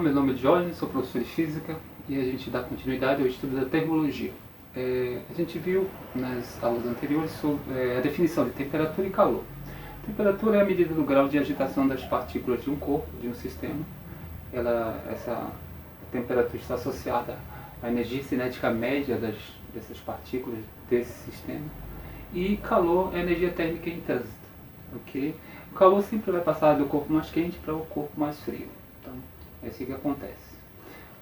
meu nome é Jorge, sou professor de Física e a gente dá continuidade ao estudo da termologia. A gente viu nas aulas anteriores sobre a definição de temperatura e calor. Temperatura é a medida do grau de agitação das partículas de um corpo, de um sistema. Essa temperatura está associada à energia cinética média dessas partículas desse sistema. E calor é a energia térmica em trânsito. Okay? O calor sempre vai passar do corpo mais quente para o corpo mais frio. Então, é assim que acontece.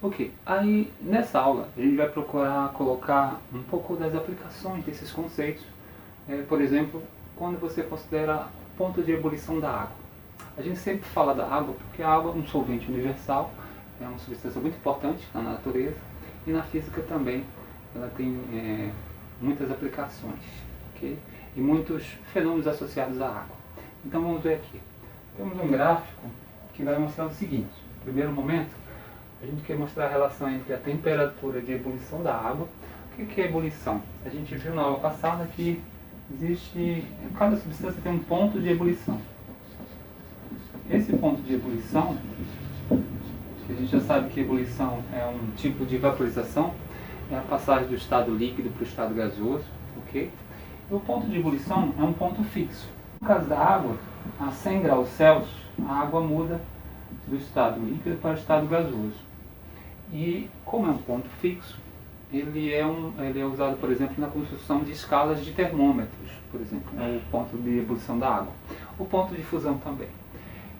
Ok, aí nessa aula a gente vai procurar colocar um pouco das aplicações desses conceitos. Por exemplo, quando você considera ponto de ebulição da água. A gente sempre fala da água porque a água é um solvente universal, é uma substância muito importante na natureza e na física também. Ela tem muitas aplicações, okay? E muitos fenômenos associados à água. Então vamos ver aqui. Temos um gráfico que vai mostrar o seguinte. No primeiro momento, a gente quer mostrar a relação entre a temperatura de ebulição da água. O que é ebulição? A gente viu na aula passada que cada substância tem um ponto de ebulição. Esse ponto de ebulição, que a gente já sabe que ebulição é um tipo de vaporização, é a passagem do estado líquido para o estado gasoso, ok? E o ponto de ebulição é um ponto fixo. No caso da água, a 100 graus Celsius, a água muda do estado líquido para o estado gasoso. E como é um ponto fixo, ele é usado, por exemplo, na construção de escalas de termômetros, por exemplo, o ponto de ebulição da água. O ponto de fusão também.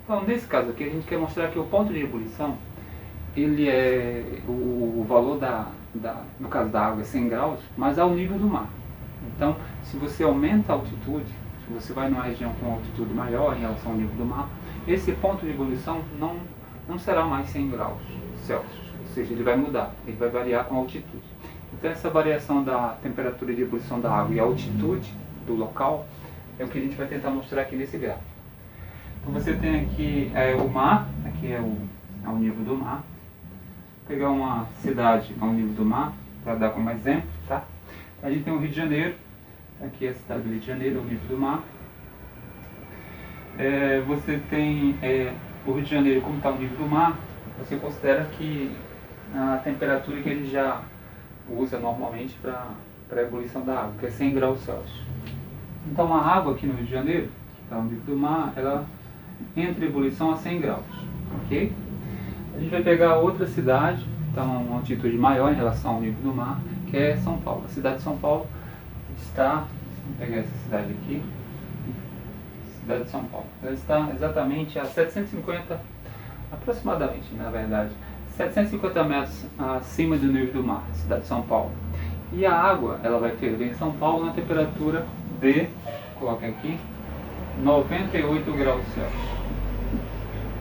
Então, nesse caso aqui, a gente quer mostrar que o ponto de ebulição, ele é o valor no caso da água é 100 graus, mas ao nível do mar. Então, se você aumenta a altitude, se você vai numa região com altitude maior em relação ao nível do mar, esse ponto de ebulição não será mais 100 graus Celsius, ou seja, ele vai mudar, ele vai variar com a altitude. Então essa variação da temperatura de ebulição da água e a altitude do local é o que a gente vai tentar mostrar aqui nesse gráfico. Então você tem aqui o mar, aqui é o nível do mar. Vou pegar uma cidade ao nível do mar, para dar como exemplo, tá? A gente tem o Rio de Janeiro, aqui é a cidade do Rio de Janeiro, é o nível do mar. Você tem o Rio de Janeiro, como está o nível do mar, você considera que a temperatura que ele já usa normalmente para a ebulição da água, que é 100 graus Celsius. Então a água aqui no Rio de Janeiro, que está no nível do mar, ela entra em ebulição a 100 graus, ok? A gente vai pegar outra cidade, está uma altitude maior em relação ao nível do mar, que é São Paulo. A cidade de São Paulo está, vamos pegar essa cidade aqui, cidade de São Paulo. Ela está exatamente a 750, aproximadamente, na verdade, 750 metros acima do nível do mar, cidade de São Paulo. E a água, ela vai ferver em São Paulo na temperatura de, coloca aqui, 98 graus Celsius.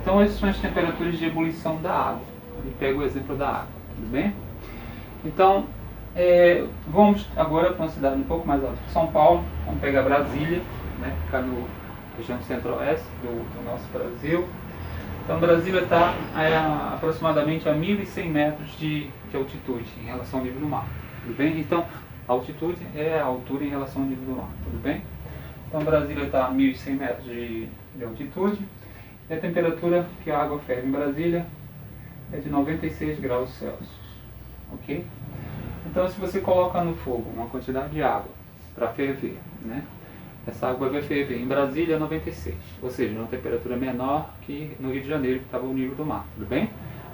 Então essas são as temperaturas de ebulição da água. E pego o exemplo da água, tudo bem? Então, vamos agora para uma cidade um pouco mais alta que São Paulo. Vamos pegar Brasília, né, ficar no região centro-oeste do nosso Brasil. Então Brasília está aproximadamente a 1.100 metros de altitude em relação ao nível do mar, tudo bem? Então a altitude é a altura em relação ao nível do mar, tudo bem? Então Brasília está a 1.100 metros de altitude e a temperatura que a água ferve em Brasília é de 96 graus Celsius, ok? Então se você coloca no fogo uma quantidade de água para ferver, né? Essa água vai ferver em Brasília a 96, ou seja, uma temperatura menor que no Rio de Janeiro, que estava o nível do mar, tudo bem?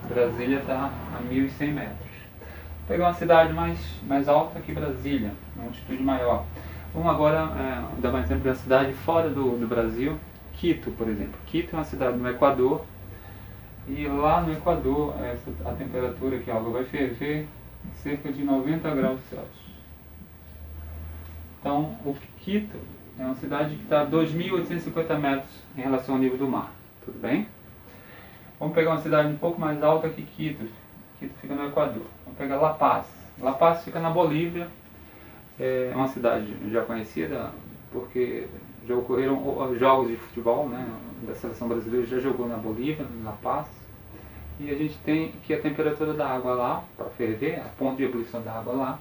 Brasília está a 1.100 metros. Vou pegar uma cidade mais alta que Brasília, uma altitude maior. Vamos agora dar um exemplo da cidade fora do Brasil, Quito, por exemplo. Quito é uma cidade no Equador, e lá no Equador a temperatura que a água vai ferver é cerca de 90 graus Celsius. Então, o Quito é uma cidade que está a 2.850 metros em relação ao nível do mar, tudo bem? Vamos pegar uma cidade um pouco mais alta que Quito. Quito fica no Equador. Vamos pegar La Paz. La Paz fica na Bolívia. É uma cidade já conhecida porque já ocorreram jogos de futebol, né? Da seleção brasileira já jogou na Bolívia, em La Paz. E a gente tem que a temperatura da água lá, para ferver, a ponto de ebulição da água lá,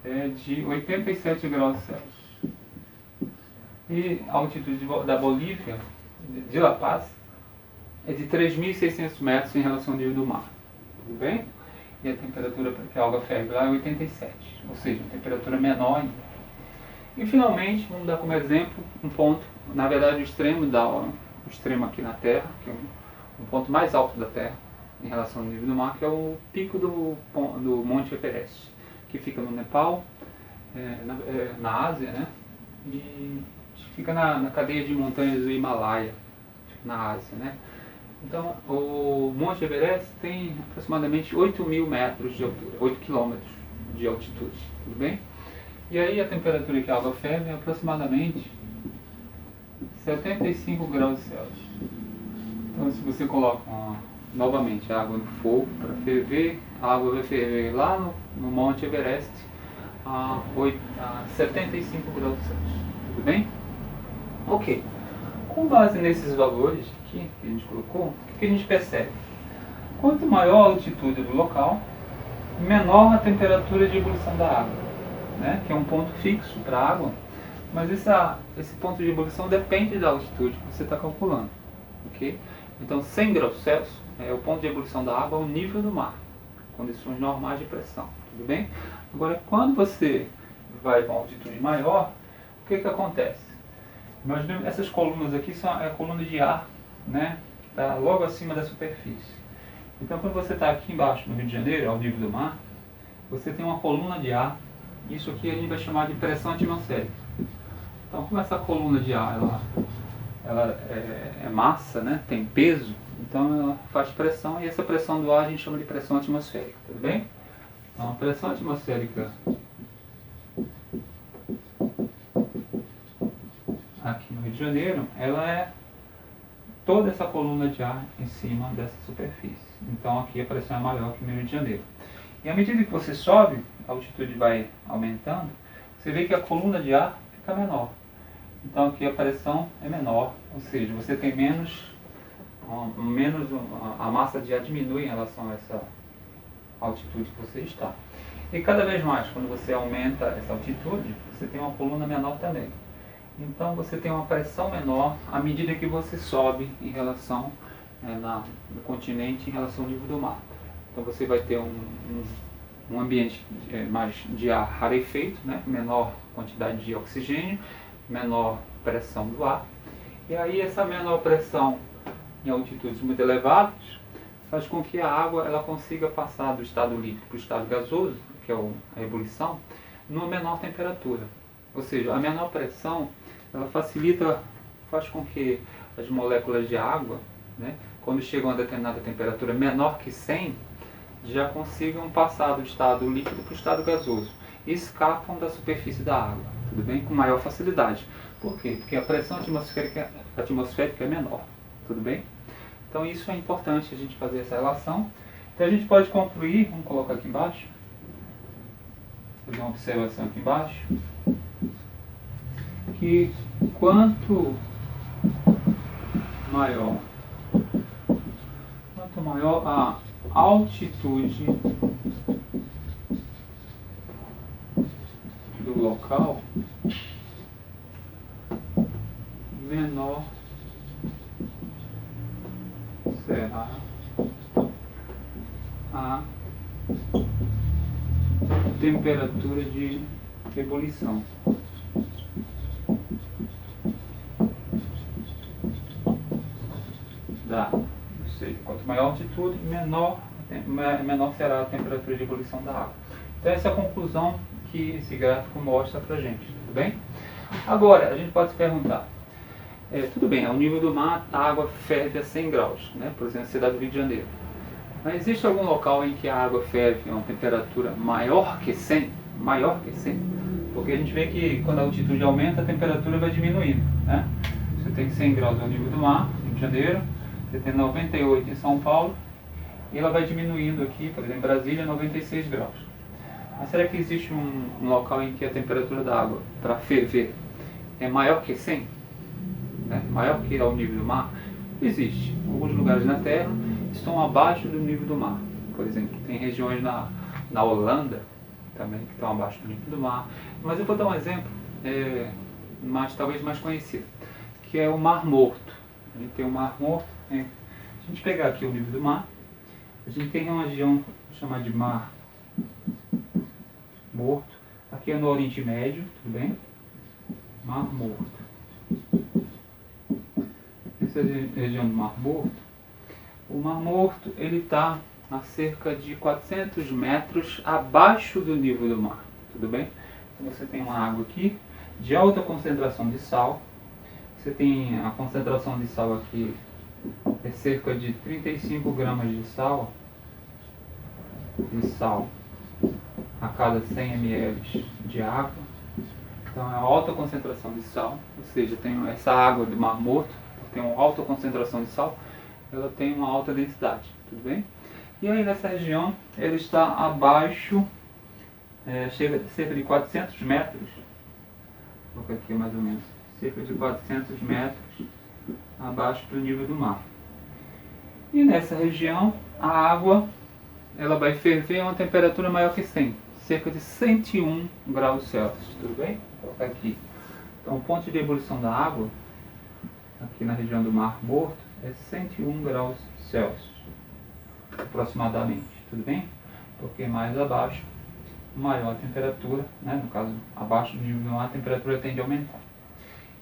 é de 87 graus Celsius. E a altitude da Bolívia, de La Paz, é de 3.600 metros em relação ao nível do mar. Tudo bem? E a temperatura que a água ferve lá é 87, ou seja, uma temperatura menor ainda. E finalmente, vamos dar como exemplo um ponto, na verdade o extremo aqui na Terra, que é um ponto mais alto da Terra em relação ao nível do mar, que é o pico do Monte Everest, que fica no Nepal, na Ásia, né? E fica na cadeia de montanhas do Himalaia, na Ásia, né? Então, o Monte Everest tem aproximadamente 8.000 metros de altura, 8 quilômetros de altitude, tudo bem? E aí a temperatura que a água ferve é aproximadamente 75 graus Celsius. Então, se você coloca novamente a água no fogo para ferver, a água vai ferver lá no Monte Everest a 75 graus Celsius, tudo bem? Ok. Com base nesses valores aqui que a gente colocou, o que a gente percebe? Quanto maior a altitude do local, menor a temperatura de ebulição da água, né? Que é um ponto fixo para a água, mas esse ponto de ebulição depende da altitude que você está calculando. Okay? Então 100 graus Celsius é o ponto de ebulição da água ao nível do mar, condições normais de pressão, tudo bem? Agora, quando você vai para uma altitude maior, o que acontece? Imaginemos, essas colunas aqui são a coluna de ar, né, que está logo acima da superfície. Então, quando você está aqui embaixo, no Rio de Janeiro, ao nível do mar, você tem uma coluna de ar. Isso aqui a gente vai chamar de pressão atmosférica. Então, como essa coluna de ar ela é massa, né, tem peso, então ela faz pressão, e essa pressão do ar a gente chama de pressão atmosférica, tudo bem? Então, a pressão atmosférica aqui no Rio de Janeiro, ela é toda essa coluna de ar em cima dessa superfície. Então aqui a pressão é maior que no Rio de Janeiro. E à medida que você sobe, a altitude vai aumentando, você vê que a coluna de ar fica menor. Então aqui a pressão é menor, ou seja, você tem a massa de ar diminui em relação a essa altitude que você está. E cada vez mais, quando você aumenta essa altitude, você tem uma coluna menor também. Então você tem uma pressão menor à medida que você sobe em relação no continente, em relação ao nível do mar. Então você vai ter um ambiente mais de ar rarefeito, né? Menor quantidade de oxigênio, menor pressão do ar. E aí essa menor pressão em altitudes muito elevadas faz com que a água ela consiga passar do estado líquido para o estado gasoso, que é a ebulição, numa menor temperatura. Ou seja, a menor pressão ela faz com que as moléculas de água, né, quando chegam a determinada temperatura menor que 100, já consigam passar do estado líquido para o estado gasoso e escapam da superfície da água, tudo bem? Com maior facilidade. Por quê? Porque a pressão atmosférica é menor, tudo bem? Então isso é importante a gente fazer essa relação. Então a gente pode concluir, vamos colocar aqui embaixo, fazer uma observação aqui embaixo, que quanto maior a altitude do local, menor será a temperatura de ebulição. Ou seja, quanto maior a altitude, menor será a temperatura de ebulição da água. Então essa é a conclusão que esse gráfico mostra pra gente, tudo bem? Agora, a gente pode se perguntar, tudo bem, ao nível do mar a água ferve a 100 graus, né? Por exemplo, na cidade do Rio de Janeiro. Mas existe algum local em que a água ferve a uma temperatura maior que 100? Maior que 100? Porque a gente vê que quando a altitude aumenta, a temperatura vai diminuindo, né? Você tem 100 graus ao nível do mar, Rio de Janeiro, você tem 98 em São Paulo, e ela vai diminuindo aqui, por exemplo, em Brasília, 96 graus. Mas será que existe um local em que a temperatura da água, para ferver, é maior que 100? Né? Maior que ao nível do mar? Existe. Alguns lugares na Terra estão abaixo do nível do mar. Por exemplo, tem regiões na Holanda também que estão abaixo do nível do mar. Mas eu vou dar um exemplo, talvez mais conhecido, que é o Mar Morto. A gente tem o Mar Morto a gente pegar aqui o nível do mar, a gente tem uma região chamada de Mar Morto. Aqui é no Oriente Médio, tudo bem? Mar Morto. Essa região do Mar Morto. O Mar Morto ele está a cerca de 400 metros abaixo do nível do mar, tudo bem? Então você tem uma água aqui de alta concentração de sal. Você tem a concentração de sal aqui é cerca de 35 gramas de sal a cada 100 ml de água. Então é uma alta concentração de sal, ou seja, tem essa água do Mar Morto, tem uma alta concentração de sal, ela tem uma alta densidade, tudo bem? E aí nessa região ele está abaixo, chega a cerca de 400 metros, vou colocar aqui mais ou menos, cerca de 400 metros abaixo do nível do mar. E nessa região a água ela vai ferver a uma temperatura maior que 100, cerca de 101 graus Celsius, tudo bem? Vou colocar aqui. Então o ponto de ebulição da água, aqui na região do Mar Morto, é 101 graus Celsius, aproximadamente, tudo bem? Porque mais abaixo, maior a temperatura, né? No caso, abaixo do nível do mar, a temperatura tende a aumentar.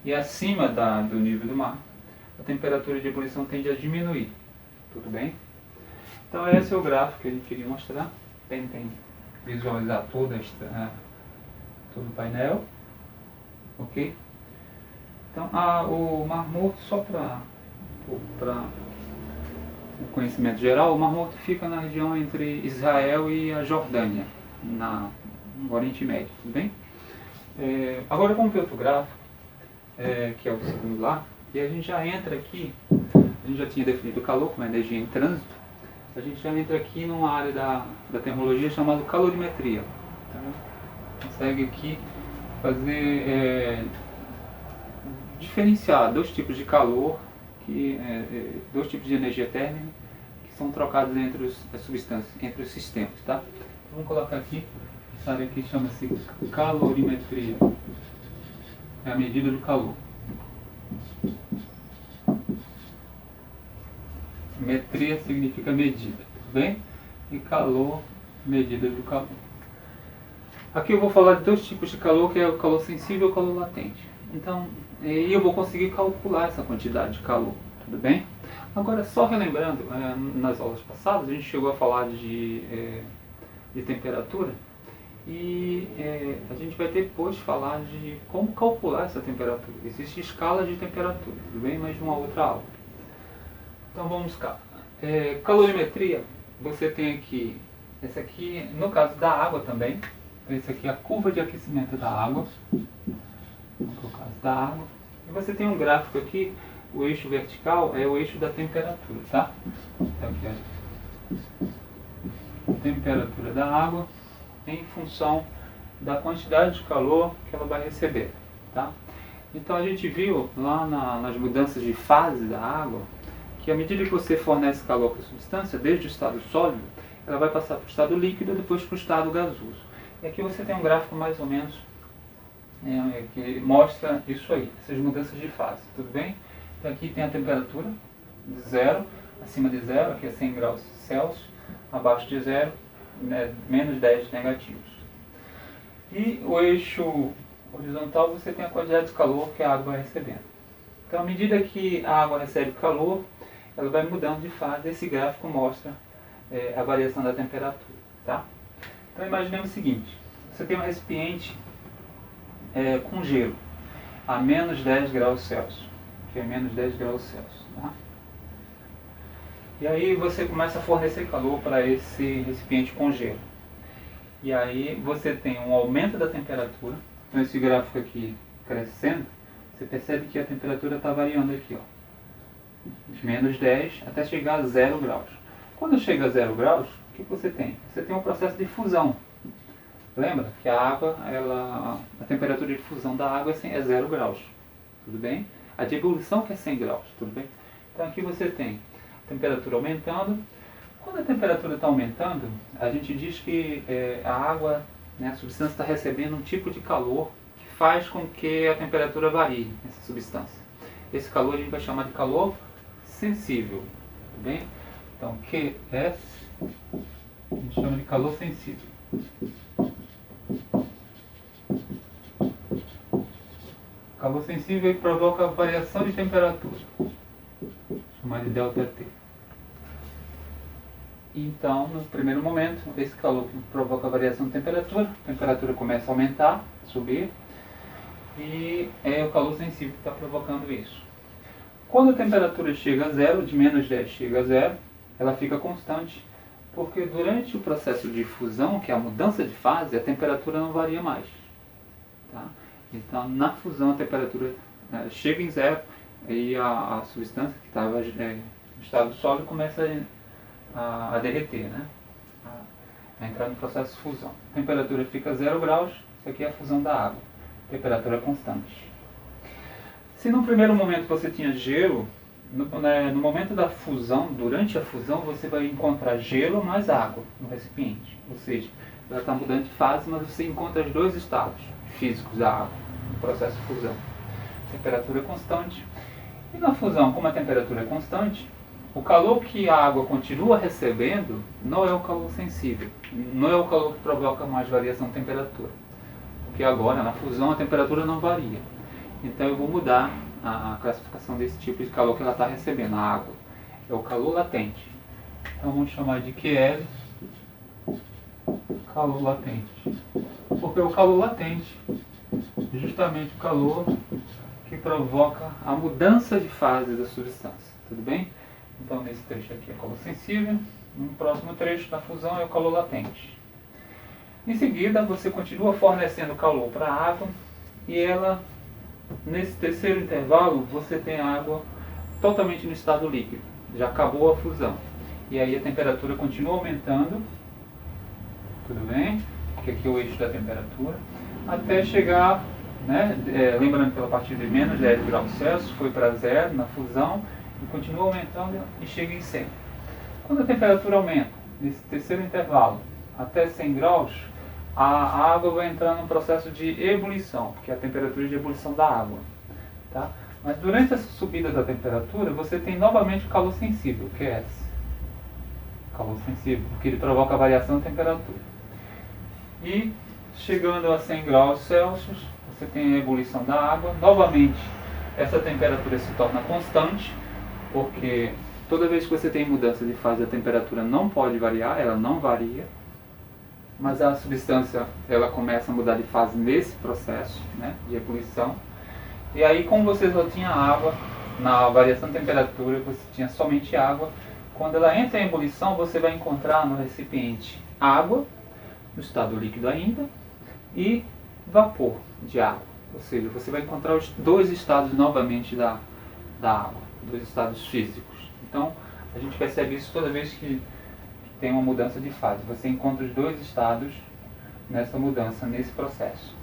E acima do nível do mar, a temperatura de ebulição tende a diminuir, tudo bem? Então esse é o gráfico que a gente queria mostrar. Tentem visualizar todo o painel, ok? Então o Mar Morto, só para o conhecimento geral, o Mar Morto fica na região entre Israel e a Jordânia, no Oriente Médio, tudo bem? Agora vamos ver outro gráfico, que é o segundo lá, e a gente já entra aqui, a gente já tinha definido o calor como energia em trânsito, a gente já entra aqui numa área da termologia chamada calorimetria. Então, consegue aqui fazer, diferenciar dois tipos de calor, dois tipos de energia térmica que são trocados entre as substâncias, entre os sistemas, tá? Vamos colocar aqui, essa área aqui chama-se calorimetria, é a medida do calor. Metria significa medida, tudo bem? E calor, medida do calor. Aqui eu vou falar de dois tipos de calor, que é o calor sensível e o calor latente. Então, eu vou conseguir calcular essa quantidade de calor, tudo bem? Agora, só relembrando, nas aulas passadas a gente chegou a falar de temperatura e a gente vai depois falar de como calcular essa temperatura. Existe escala de temperatura, tudo bem? Mas numa outra aula. Então vamos cá. Calorimetria, você tem aqui, esse aqui, no caso da água também, esse aqui é a curva de aquecimento da água, no caso da água, e você tem um gráfico aqui, o eixo vertical é o eixo da temperatura, tá? Então aqui é a temperatura da água em função da quantidade de calor que ela vai receber, tá? Então a gente viu lá nas mudanças de fase da água, que à medida que você fornece calor para a substância, desde o estado sólido, ela vai passar para o estado líquido e depois para o estado gasoso. E aqui você tem um gráfico mais ou menos que mostra isso aí, essas mudanças de fase, tudo bem? Então aqui tem a temperatura de zero, acima de zero, aqui é 100 graus Celsius, abaixo de zero, menos 10 negativos. E o eixo horizontal você tem a quantidade de calor que a água vai recebendo. Então à medida que a água recebe calor, ela vai mudando de fase. Esse gráfico mostra a variação da temperatura, tá? Então imaginemos o seguinte, você tem um recipiente com gelo a menos 10 graus Celsius, que é menos 10 graus Celsius, tá? E aí você começa a fornecer calor para esse recipiente com gelo. E aí você tem um aumento da temperatura, então esse gráfico aqui crescendo, você percebe que a temperatura está variando aqui, ó, de menos 10 até chegar a 0 graus. Quando chega a 0 graus, o que você tem? Você tem um processo de fusão. Lembra que a água, a temperatura de fusão da água é 0 graus, tudo bem? A de ebulição que é 100 graus, tudo bem? Então aqui você tem a temperatura aumentando. Quando a temperatura está aumentando, a gente diz que a água, né, a substância está recebendo um tipo de calor que faz com que a temperatura varie nessa substância. Esse calor a gente vai chamar de calor sensível, tudo bem? Então QS a gente chama de calor sensível. Calor sensível provoca variação de temperatura, chamada de ΔT. Então, no primeiro momento, esse calor que provoca variação de temperatura, a temperatura começa a aumentar, subir, e é o calor sensível que está provocando isso. Quando a temperatura chega a zero, de menos 10 chega a zero, ela fica constante, porque durante o processo de fusão, que é a mudança de fase, a temperatura não varia mais. Tá? Então, na fusão, a temperatura chega em zero e a substância que estava no estado sólido começa a derreter, né? A entrar no processo de fusão. A temperatura fica a 0 graus, isso aqui é a fusão da água. Temperatura constante. Se no primeiro momento você tinha gelo, no momento da fusão, durante a fusão, você vai encontrar gelo mais água no recipiente. Ou seja, ela está mudando de fase, mas você encontra os dois estados físicos da água no processo de fusão. Temperatura constante. E na fusão, como a temperatura é constante, o calor que a água continua recebendo não é o calor sensível, não é o calor que provoca mais variação de temperatura. Porque agora, na fusão, a temperatura não varia. Então eu vou mudar a classificação desse tipo de calor que ela está recebendo, a água. É o calor latente. Então vamos chamar de QL, calor latente. Porque o calor latente é justamente o calor que provoca a mudança de fase da substância. Tudo bem? Então nesse trecho aqui é calor sensível, no próximo trecho da fusão é o calor latente. Em seguida você continua fornecendo calor para a água e ela, nesse terceiro intervalo, você tem a água totalmente no estado líquido. Já acabou a fusão. E aí a temperatura continua aumentando, tudo bem? Porque aqui é o eixo da temperatura, até chegar, né, lembrando que a partir de menos 10 graus Celsius foi para zero na fusão, e continua aumentando e chega em 100. Quando a temperatura aumenta, nesse terceiro intervalo, até 100 graus, a água vai entrar num processo de ebulição, que é a temperatura de ebulição da água. Tá? Mas durante essa subida da temperatura, você tem novamente o calor sensível, que é esse. Calor sensível, porque ele provoca a variação de temperatura. E chegando a 100 graus Celsius, você tem a ebulição da água. Novamente, essa temperatura se torna constante, porque toda vez que você tem mudança de fase, a temperatura não pode variar, ela não varia. Mas a substância ela começa a mudar de fase nesse processo, né, de ebulição. E aí, como você só tinha água, na variação de temperatura você tinha somente água. Quando ela entra em ebulição, você vai encontrar no recipiente água, no estado líquido ainda, e vapor de água. Ou seja, você vai encontrar os dois estados novamente da água, dois estados físicos. Então, a gente percebe isso toda vez que tem uma mudança de fase. Você encontra os dois estados nessa mudança, nesse processo.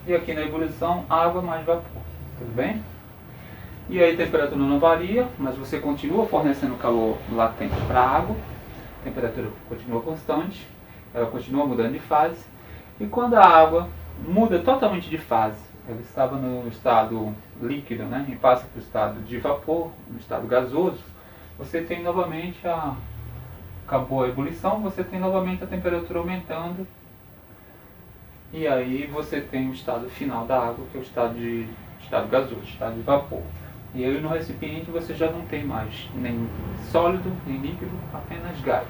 E aqui na ebulição, água mais vapor. Tudo bem? E aí a temperatura não varia, mas você continua fornecendo calor latente para a água. A temperatura continua constante, ela continua mudando de fase. E quando a água muda totalmente de fase, ela estava no estado líquido, né, e passa para o estado de vapor, no estado gasoso, você tem novamente acabou a ebulição, você tem novamente a temperatura aumentando, e aí você tem o estado final da água, que é o estado gasoso, estado de vapor. E aí no recipiente você já não tem mais nem sólido, nem líquido, apenas gás.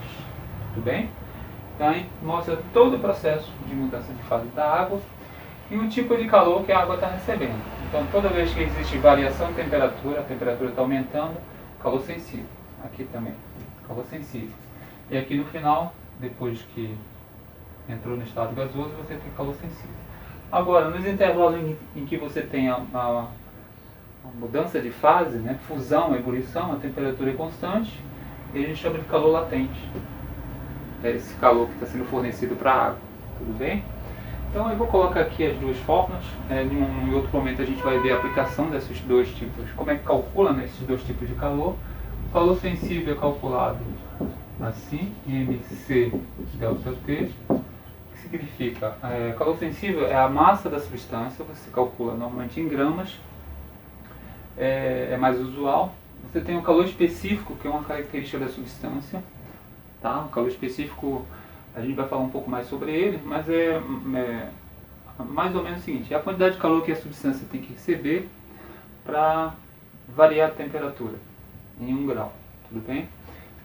Tudo bem? Então aí mostra todo o processo de mudança de fase da água e o tipo de calor que a água está recebendo. Então toda vez que existe variação de temperatura, a temperatura está aumentando, calor sensível. Aqui também, calor sensível. E aqui no final, depois que entrou no estado gasoso, você tem calor sensível. Agora, nos intervalos em que você tem a mudança de fase, né, fusão, ebulição, a temperatura é constante, e a gente chama de calor latente. É esse calor que está sendo fornecido para a água. Tudo bem? Então eu vou colocar aqui as duas fórmulas. Em outro momento a gente vai ver a aplicação desses dois tipos, como é que calcula, né, esses dois tipos de calor. O calor sensível é calculado assim, mc ΔT, que significa, calor sensível é a massa da substância, você calcula normalmente em gramas, é mais usual, Você tem o calor específico, que é uma característica da substância. Tá? O calor específico, a gente vai falar um pouco mais sobre ele, mas é mais ou menos o seguinte: é a quantidade de calor que a substância tem que receber para variar a temperatura em 1 grau. Tudo bem?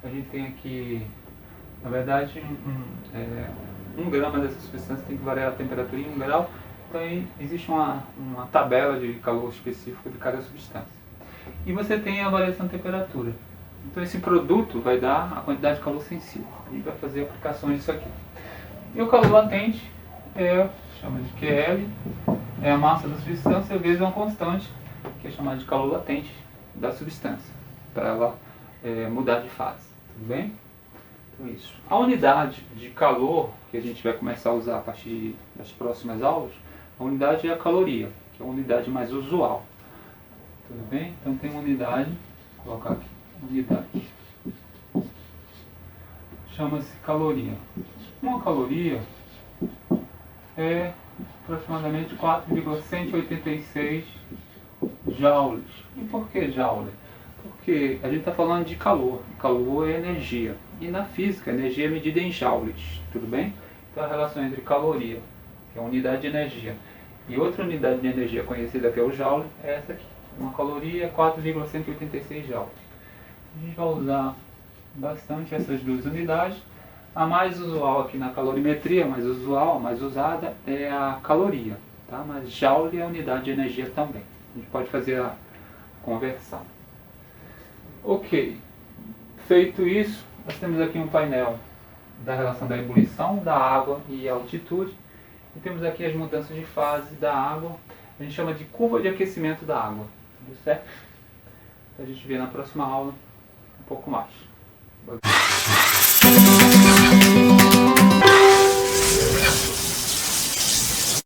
A gente tem aqui, na verdade, 1 grama dessa substância tem que variar a temperatura em 1 grau. Então aí existe uma tabela de calor específico de cada substância. E você tem a variação de temperatura. Então esse produto vai dar a quantidade de calor sensível. A gente vai fazer aplicações disso aqui. E o calor latente chama de QL, é a massa da substância vezes uma constante, que é chamada de calor latente da substância, para ela mudar de fase. Tudo bem? Então isso. A unidade de calor que a gente vai começar a usar a partir das próximas aulas, a unidade é a caloria, que é a unidade mais usual. Tudo bem? Então tem uma unidade, vou colocar aqui, unidade. Chama-se caloria. Uma caloria é aproximadamente 4,186 joules. E por que joule? Porque a gente está falando de calor. Calor é energia. E na física, a energia é medida em joules. Tudo bem? Então a relação entre caloria, que é a unidade de energia, e outra unidade de energia conhecida, que é o joule, é essa aqui. Uma caloria é 4,186 joules. A gente vai usar bastante essas duas unidades. A mais usual aqui na calorimetria, a mais usual, a mais usada, é a caloria. Tá? Mas joule é a unidade de energia também. A gente pode fazer a conversão. Ok. Feito isso, nós temos aqui um painel da relação da ebulição da água e altitude. E temos aqui as mudanças de fase da água. A gente chama de curva de aquecimento da água. Tudo certo? Então a gente vê na próxima aula um pouco mais.